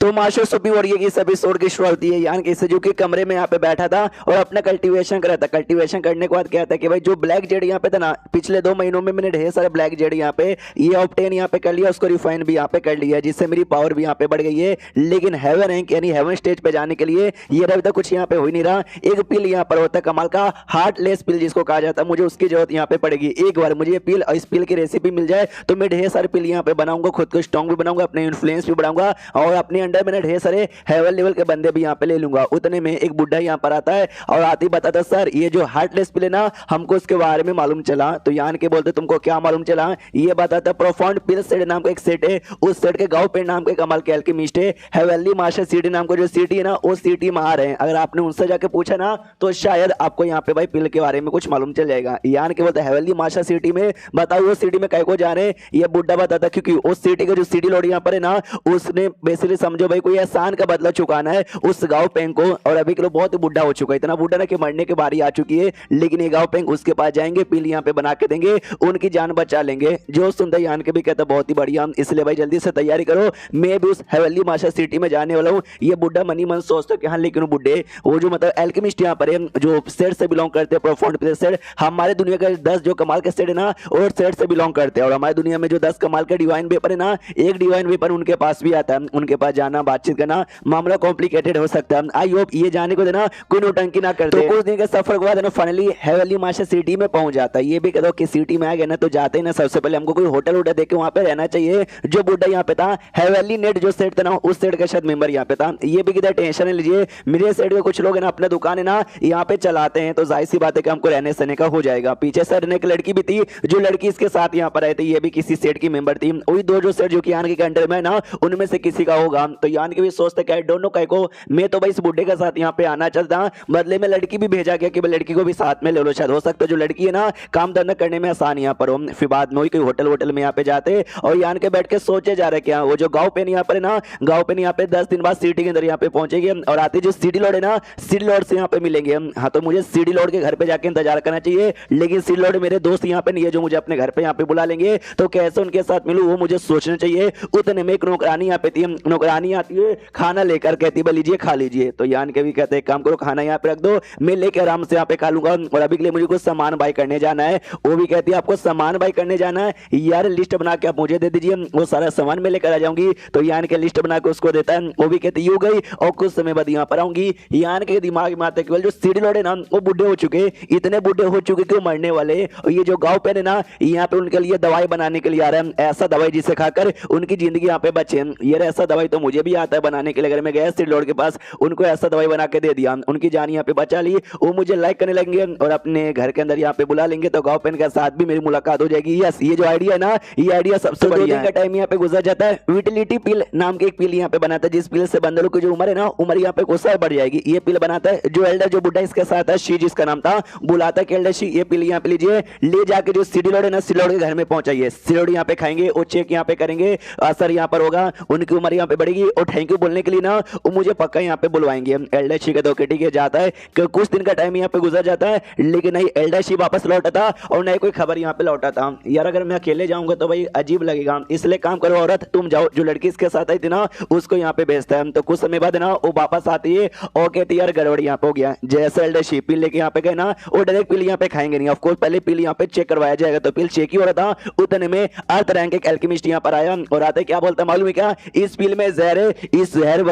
तो master soupy और ये इस एपिसोड की शुरुआत होती है यान कि सुजुकी कमरे में यहाँ पे बैठा था और अपना कल्टीवेशन कर रहा था। कल्टीवेशन करने के बाद क्या था कि भाई जो ब्लैक जेड यहाँ पे था ना, पिछले 2 महीनों में मैंने ढेर सारे ब्लैक जेड यहाँ पे ये ऑब्टेन यहाँ पे कर लिया, उसको रिफाइन भी यहाँ पे कर लिया, जिससे मेरी पावर भी यहाँ पे बढ़ गई है। लेकिन हेवन रैंक यानी हेवन स्टेज पे जाने के लिए ये अभी तक कुछ यहाँ पे हो ही नहीं रहा। एक पिल यहाँ पर होता है कमाल का, हार्टलेस पिल जिसको कहा जाता है, मुझे उसकी जरूरत यहाँ पे पड़ेगी। एक बार मुझे ये पिल और इस पिल की रेसिपी मिल जाए तो मैं ढेर सारे पिल यहाँ पे बनाऊंगा, खुद को स्ट्रॉन्ग भी बनाऊंगा, अपने इन्फ्लुएंस भी बढ़ाऊंगा और अपने अंडर मैंने ढेर सारे हेवन लेवल के बंदे भी यहाँ पे ले लूंगा। उतने में एक बुढ़ा यहाँ पर आता है और आते ही बताता सर ये जो हार्टलेस पिल है ना, हमको इसके बारे में मालूम चला। तो यान के बोलते तुमको क्या मालूम चला? ये बताता प्रोफाउंड पिल सेट नाम का एक सेट है, उस सेट के गाँव पेड़ नाम के कमाल के एल्केमिस्ट है, हेवनली मास्टर सिटी नाम का जो सिटी है ना, वो सिटी में आ रहे हैं। अगर आपने उनसे जाके पूछा ना तो शायद आपको यहाँ पे भाई पिल के बारे में कुछ मालूम चल जाएगा। यान के बोलते हेवनली मास्टर सिटी में बताओ वो सिटी में कहीं को जा रहे हैं। ये बुढ़ा बताता क्योंकि उस सिटी का जो सिटी लॉर्ड यहाँ पर है ना, उसने बेसिकली समझो भाई कोई एहसान का बदला चुकाना है उस गांव पेंग को, और अभी के लोग बहुत बुढ़ा हो चुका है, इतना बुढ़ा ना कि मरने की बारी आ चुकी है। लेकिन ये गांव पेंग उसके पास जाएंगे, पिल यहाँ पे बना के देंगे, उनकी जान बचा लेंगे। जो सुनता यान के भी कहता बहुत ही बढ़िया, इसलिए भाई जल्दी से तैयारी करो, मैं भी उस हेवनली मास्टर सिटी में जाने वाला हूँ। ये बुढ़ा मनी मन सोचता कि हाँ, लेकिन बुढ़े वो जो मतलब एल्केमिस्ट यहाँ पर है जो सेट से बिलोंग करते हैं, प्रोफाउंड पिल सेट, हमारे दुनिया के 10 जो कमाल के सेट है ना और सेट से बिलोंग करते हैं, और हमारी दुनिया में जो 10 कमाल के डिवाइन वेपर है ना, एक डिवाइन वेपर उनके पास भी आता है। उनके पास जाना, बातचीत करना, मामला कॉम्प्लिकेटेड हो सकता है। आई होप ये जाने को देना कोई नौटंकी ना कर दे। तो कुछ दिन के सफर के बाद ना फाइनली हेवनली मास्टर सिटी में पहुंच जाता है। ये भी कह दो कि सिटी में आ गए ना तो जाते ही ना सबसे पहले हमको कोई होटल वोटल देख के वहां पे रहना चाहिए। जो बुढ़ा यहाँ पे था हेवनली नेट जो सेट था ना, उस सेट का शायद मेंबर यहाँ पे था। ये भी किधर टेंशन नहीं लीजिए, मेरे सेट के कुछ लोग है ना अपना दुकान है ना यहाँ पे चलाते हैं, तो जाहिर सी बात है कि हमको रहने सहने का हो जाएगा। पीछे सर ने एक लड़की भी थी, जो लड़की इसके साथ यहाँ पर आए थे, ये भी किसी सेट की मेंबर थी। वही दो जो सेट जो कि यान के अंडर में ना, उनमें से किसी का होगा। तो यान के भी सोचते कि आई डोंट नो कहीं को, मैं तो भाई इस बुढ़े के साथ यहाँ पे आना चाहता, बदले में लड़की भी भेजा गया कि लड़की को भी साथ में ले लो, शायद हो सकता है जो लड़की है ना काम धंधा करने में आसान यहाँ पर हो। फिर बाद में वही कोई होटल वोटल में यहाँ पे जाते और यान के बैठ के सोचे जा रहे क्या वो जो गाँव पे यहाँ पर है ना, गाँव पे यहाँ पे 10 दिन बाद सिटी के अंदर यहाँ पे पहुंचेंगे और आते जो सिटी लॉर्ड है ना, सिटी लॉर्ड से यहाँ पे मिलेंगे। हाँ, तो मुझे सिटी लॉर्ड के घर पे जाके इंतजार करना चाहिए, लेकिन सिटी लॉर्ड मेरे दोस्त यहाँ पे नहीं है जो मुझे अपने घर पे यहाँ पे बुला लेंगे, तो कैसे उनके साथ मिलूं वो मुझे सोचना चाहिए। उतने में एक नौकरानी यहाँ पे थी, नौकरानी आती है खाना लेकर, कहती है लीजिए खा लीजिए। तो यान के भी कहते हैं काम करो, खाना यहाँ पे रख दो, मैं लेके आराम से यहाँ पे खा लूंगा, और अभी के लिए मुझे कुछ सामान बाई करने जाना है। वो भी कहती है आपको सामान बाई करने जाना है यार, लिस्ट बना के आप मुझे दे दीजिए, वो सारा सामान मैं लेकर आ जाऊंगी। तो यान के लिस्ट बना के उसको देता है, वो भी कहती यू गई और कुछ समय बाद यहाँ पर आऊंगी। यान के दिमाग में आता है केवल जो सिटी लॉर्ड है ना वो बुढ़े हो चुके, इतने बुढ़े हो चुके कि वो मरने वाले, और ये जो गाँव पे है ना यहाँ पे उनके लिए दवाई बनाने के लिए आ रहा है, ऐसा दवाई जिसे खाकर उनकी जिंदगी यहाँ पे बचे। ये ऐसा दवाई तो मुझे भी आता है बनाने के लिए, अगर मैं गया सिटी लॉर्ड के पास उनको ऐसा दवाई बना के दे दिया, उनकी जान यहाँ पे बचा ली, वो मुझे लाइक करने लगेंगे और अपने घर के अंदर यहाँ पे बुला लेंगे, तो गाँव पेन के साथ भी मेरी मुलाकात हो जाएगी। यस, ये जो आइडिया है ना, ये आइडिया सबसे बढ़िया है। टाइम यहाँ पे गुजर जाता है, विटिलिटी पिल नाम के एक पिल यहाँ पे बनाता है, जिस पिल से बंदरों की जो उम्र है ना, उम्र यहाँ पे गुस्सा बढ़ जाएगी। ये पिल बनाता है जो एल्डर जो बुढ़ा इसके साथ है, शी जिसका नाम था, बुलाता है कि एल्डर शी ये पिल यहाँ पे लीजिए, ले जाके जो सिटी लॉर्ड है ना, सिटी लॉर्ड के घर में पहुंचाइए। सिटी लॉर्ड यहाँ पे खाएंगे और चेक यहाँ पे करेंगे, असर यहाँ पर होगा, उनकी उम्र यहाँ पे बढ़ेगी, और थैंक यू बोलने के लिए ना वो मुझे पक्का यहाँ पे बुलवाएंगे। एल्डर शी का तो ठीक है जाता है कि कुछ दिन का टाइम यहाँ पे गुजर जाता है, लेकिन नहीं एल्डर शी वापस लौटा था और नहीं कोई खबर यहाँ पे लौटा था। यार अगर मैं अकेले जाऊंगा तो भाई अजीब लगेगा, इसलिए काम करो औरत तुम जाओ, जो लड़की इसके साथ आई थी ना उसको यहाँ पे भेजता है। तो कुछ समय बाद ना वो वापस आती है और कहती है यार गड़बड़ यहाँ पे हो गया। जैसे एल्डर शी पिल लेके यहाँ पे गए ना, वो डायरेक्ट पिल यहाँ पे खाएंगे नहीं, ऑफकोर्स पहले पिल यहाँ पे चेक करवाया जाएगा। तो पिल चेक ही हो रहा था, उतने में अर्थ रैंक एक एल्केमिस्ट यहाँ पर आया और आते क्या बोलता मालूम है क्या, इस पिल में जहर है, इस जहर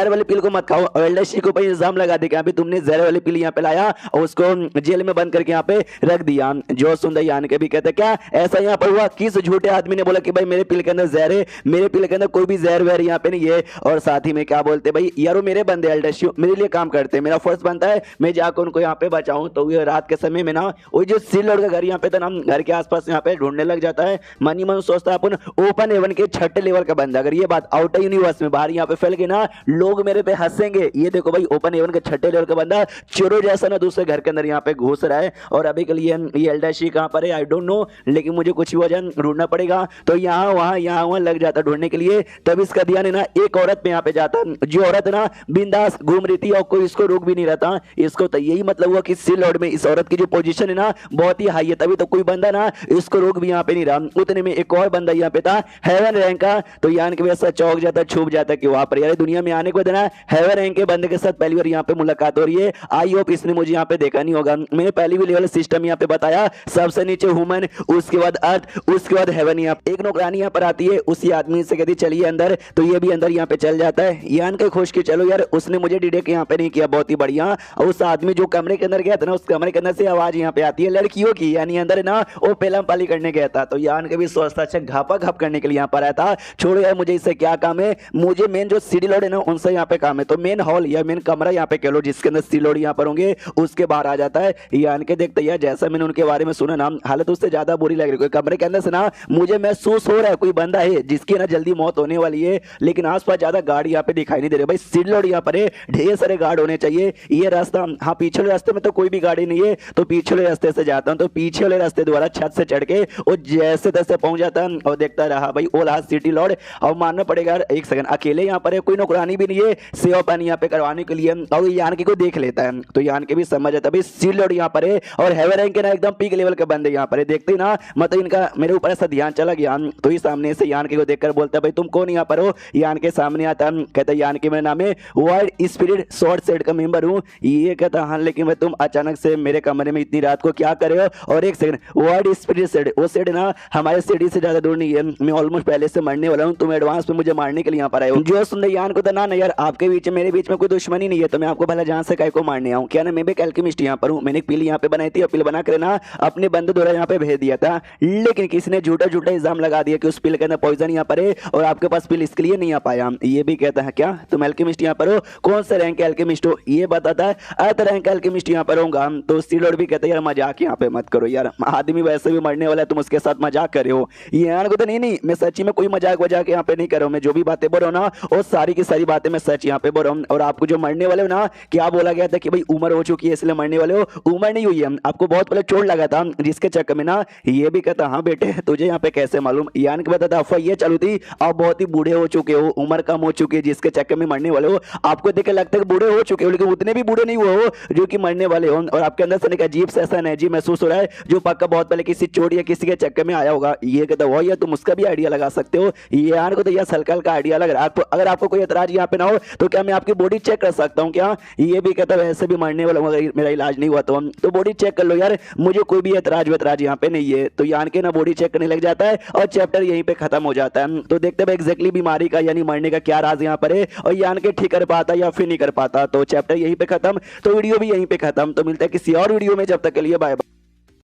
वाली पिल को मत खाओ। और एल्डर शी को इल्जाम लगा दे कि अभी तुमने जहर वाली पिल यहाँ पे लाया और उसको जेल में बंद करके यहाँ पे रख दिया। जो सुंदर यान के भी कहते क्या ऐसा यहाँ पर हुआ, किस झूठे आदमी ने बोला कि भाई मेरे पिल के अंदर जहर है, मेरे पिल के अंदर कोई भी जहर वहर यहाँ पे नहीं है। और साथ ही में क्या बोलते भाई यार वो मेरे बंदे एल्डर शी मेरे लिए काम करते हैं, मेरा फर्ज बनता है मैं जाकर उनको यहाँ पे बचाऊं। तो ये रात के समय में ना वो जो सिटी लॉर्ड का घर यहाँ पे था ना, घर के आसपास यहाँ पे ढूंढने लग जाता है। मनी मन सोचता है अपन ओपन हेवन के 6ठे लेवल का बंदा, अगर ये बात आउटर यूनिवर्स में बाहर यहाँ पे फैल गई ना, लोग मेरे पे हंसेंगे। ये देखो भाई ओपन हेवन के 6ठे लेवल का बंदा चोरों जैसा ना दूसरे घर के अंदर यहाँ पे घुस रहा है, और अभी के लिए ये एल्डर शी कहाँ पर है आई डोंट नो, लेकिन मुझे कुछ वजह ढूंढना पड़ेगा। तो यहाँ वहाँ लग जाता ढूंढने के लिए। तब इसका ध्यान है ना एक औरत पे यहाँ पे जाता, जो औरत ना बिंदास घूम रही थी और कोई इसको रोक भी नहीं रहता। इसको तो यही मतलब हुआ कि सिटी लॉर्ड में इस औरत की जो पोजीशन है ना बहुत ही हाई है, तभी तो कोई बंदा ना इसको रोक भी यहाँ पे नहीं रहा। उतने में एक और बंदा यहाँ पे था हेवन रैंक का, तो यान के वैसा चौक जाता, छुप जाता है कि वहां पर यार दुनिया में आने को देना हैवर रैंक के बंदे के साथ पहली बार यहाँ पे मुलाकात हो रही है। आई होप इसने मुझे यहाँ पे देखा नहीं होगा। मैंने पहली भी लेवल सिस्टम यहाँ पे बताया, सबसे नीचे ह्यूमन, उसके बाद अर्थ, उसके बाद हेवन। यहाँ एक नौकरानी यहाँ पर आती है, उसी आदमी से कहती चलिए अंदर, तो ये भी अंदर यहाँ पे चल जाता है। यान के खुश की चलो यार उसने मुझे डिटेक्ट यहाँ पे नहीं किया, बहुत ही बढ़िया। और उस आदमी जो कमरे के अंदर गया था ना, उस कमरे के अंदर से आवाज यहाँ पे आती है लड़कियों की, यानी अंदर ना वो पेलम पाली करने गया था। तो यान के भी सोचता अच्छा घापा घाप करने के लिए यहाँ पर आया था। छोड़ो यार मुझे इससे क्या काम है, मुझे मेन जो सीडी लोड है ना उनसे यहाँ पे काम है। तो मेन हॉल या मेन कमरा यहाँ पे कह लो जिसके अंदर सीडी लोड यहाँ पर होंगे, उसके बाहर आ जाता है। यान के देखते यार जैसा मैंने उनके बारे में सुना ना, हालत उससे ज्यादा बुरी लग रही है। कमरे के अंदर से ना मुझे महसूस हो रहा है कोई बंदा है जिसकी ना जल्दी मौत होने वाली है, लेकिन आसपास ज्यादा गार्ड यहाँ पे दिखाई नहीं दे रहे। भाई सीडी लोड यहाँ पर है, ढेर सारे गार्ड होने चाहिए। ये रास्ता, हाँ पीछे वाले रास्ते में तो कोई भी गाड़ी नहीं है, तो पीछे वाले रास्ते से जाता हूँ। तो पीछे वाले रास्ते द्वारा छत से चढ़ के और जैसे तैसे पहुंच जाता है और देखता रहा भाई ओ लास्ट सिटी लॉर्ड। और मानना पड़ेगा यार एक सेकंड, अकेले यहाँ पर है, कोई नौकरानी भी नहीं है सेवा पानी यहाँ पे करवाने के लिए। और यान के को देख लेता है तो यान के भी समझ आता है भाई सिटी लॉर्ड यहाँ पर है और हेवर रैंक के ना एकदम पीक लेवल के बंदे यहाँ पर है। देखते ही ना मतलब इनका मेरे ऊपर ऐसा ध्यान चला गया। तो ही सामने से यान के को देखकर बोलता है भाई तुम कौन यहाँ पर हो। यान के सामने आता है, कहता है यान के मेरा नाम है वाइल्ड स्पिरिट शॉर्ट सेट का मेंबर हूँ। ये कहता हाँ लेकिन मैं तुम अचानक से मेरे कमरे में इतनी रात को क्या कर रहे हो। और एक सेकंड, वाइल्ड स्पिरिट सेट, वो सेट ना हमारे सिटी से ज्यादा दूर नहीं है, मैं ऑलमोस्ट पहले से मरने वाला हूँ, तुम एडवांस में मुझे मारने के लिए यहाँ पर आए हो। जो सुन यान को तो ना यार आपके बीच में मेरे बीच में कोई दुश्मनी नहीं है, तो मैं आपको भला जान से काय को मारने आऊँ क्या ना। मैं भी एक एल्केमिस्ट यहाँ पर हूँ, मैंने एक पिल यहाँ पे बनाई थी और पिल बना कर ना अपने बंदे द्वारा यहाँ पे भेज दिया था, लेकिन किसी ने झूठा झूठा इल्जाम लगा दिया कि उस पिल के अंदर पॉइजन यहाँ पर है और आपके पास पिल इसके लिए नहीं आ पाया। ये भी कहता है क्या तुम एल्केमिस्ट यहाँ पर हो, कौन से रैंक के एल्केमिस्ट हो, ये बताता है अर्थ रैंक का एल्केमिस्ट यहाँ पर होगा। तो सीलोड भी कहते हैं यार मजाक यहाँ पे मत करो यार, आदमी वैसे भी मरने वाला है, तुम उसके साथ मजाक कर रहे हो। यार को तो नहीं मैं सच्ची में कोई मजाक वजाक यहाँ पे नहीं कर रहा हूँ, मैं जो भी बातें बोल रहा हूँ ना वो सारी की सारी बातें मैं सच यहाँ पे बोल रहा हूँ। और आपको जो मरने वाले हो ना, क्या बोला गया था कि भाई उम्र हो चुकी है इसलिए मरने वाले हो, उम्र नहीं हुई है, आपको बहुत पहले चोट लगा था जिसके चक्कर में ना। ये भी कहता हाँ बेटे तुझे यहाँ पे कैसे मालूम। यान के बताता अफवाह ये चालू थी आप बहुत ही बूढ़े हो चुके हो, उम्र कम हो चुकी है जिसके चक्कर में मरने वाले हो। आपको देख के लगता है कि बूढ़े हो चुके हो, लेकिन उतने भी बूढ़े नहीं हुए हो जो कि मरने वाले हो। और आपके अंदर से एक अजीब सा ऐसा एनर्जी महसूस हो रहा है जो पक्का बहुत पहले किसी चोट या किसी के चक्कर में आया होगा। ये कहता वही है, तुम उसका भी आइडिया लगा सकते हो। यार को तो यह हल्का हल्का आइडिया लग रहा है। अगर आपको कोई एतराज यहाँ पे ना हो तो क्या मैं आपकी बॉडी चेक कर सकता हूँ क्या। ये भी कहता वैसे भी मरने वाला हूँ अगर मेरा इलाज नहीं हुआ तो बॉडी चेक कर लो यार, मुझे कोई भी एतराज वेतराज यहाँ पे नहीं है। तो यान के ना बॉडी चेक करने लग जाता है और चैप्टर यहीं पे खत्म हो जाता है। तो देखते हैं एग्जैक्टली बीमारी का यानी मरने का क्या राज यहाँ पर है और यान के ठीक कर पाता या फिर नहीं कर पाता। तो चैप्टर यहीं पे खत्म, तो वीडियो भी यहीं पे खत्म। तो मिलता है किसी और वीडियो में, जब तक के लिए बाय बाय।